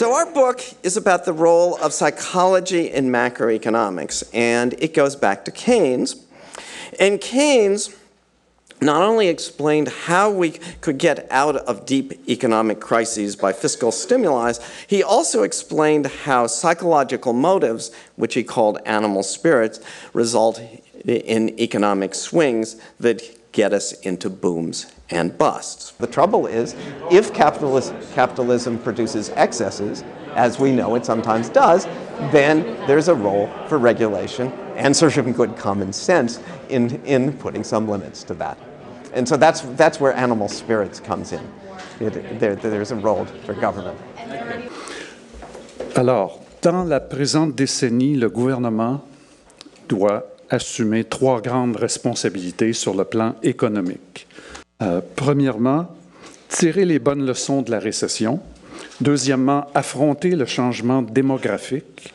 So our book is about the role of psychology in macroeconomics, and it goes back to Keynes. And Keynes not only explained how we could get out of deep economic crises by fiscal stimuli, he also explained how psychological motives, which he called animal spirits, result in economic swings that get us into booms and busts. The trouble is, if capitalism produces excesses, as we know it sometimes does, then there's a role for regulation and sort of good common sense in putting some limits to that. And so that's where animal spirits comes in. There's a role for government. Alors, dans la présente décennie, le gouvernement doit assumer 3 grandes responsabilités sur le plan économique. Premièrement, tirer les bonnes leçons de la récession. Deuxièmement, affronter le changement démographique.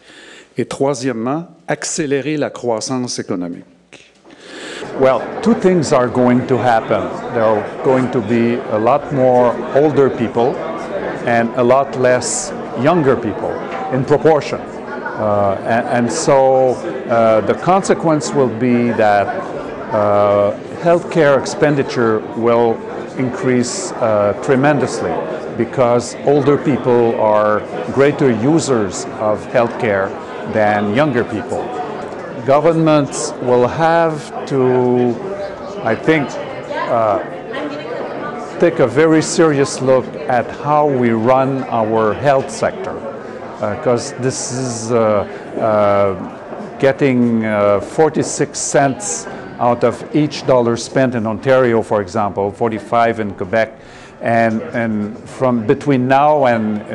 Et troisièmement, accélérer la croissance économique. Well, 2 things are going to happen. There are going to be a lot more older people and a lot less younger people in proportion. And so the consequence will be that healthcare expenditure will increase tremendously because older people are greater users of healthcare than younger people. Governments will have to, I think, take a very serious look at how we run our health sector, because this is getting 46 cents out of each dollar spent in Ontario, for example, 45 in Quebec, and from between now and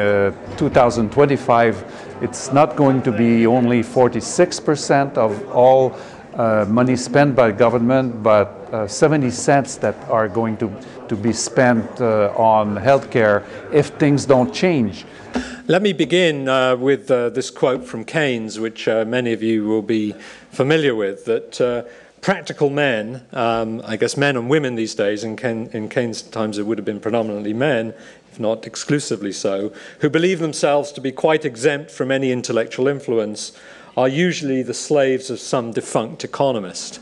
2025, it's not going to be only 46% of all money spent by government, but 70 cents that are going to be spent on healthcare if things don't change. Let me begin with this quote from Keynes, which many of you will be familiar with, that practical men, I guess men and women these days, in Keynes' times it would have been predominantly men, if not exclusively so, who believe themselves to be quite exempt from any intellectual influence, are usually the slaves of some defunct economist.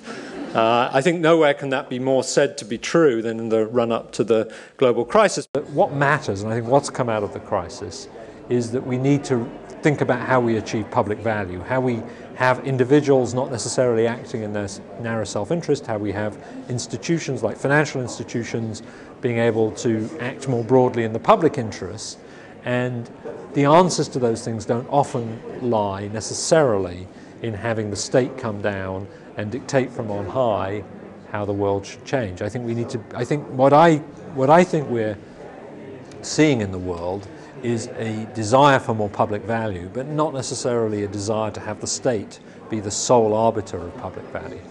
I think nowhere can that be more said to be true than in the run-up to the global crisis. But what matters, and I think what's come out of the crisis, is that we need to think about how we achieve public value, how we have individuals not necessarily acting in their narrow self-interest, how we have institutions like financial institutions being able to act more broadly in the public interest. And the answers to those things don't often lie necessarily in having the state come down and dictate from on high how the world should change. I think we need to, what I think we're seeing in the world is a desire for more public value, but not necessarily a desire to have the state be the sole arbiter of public value.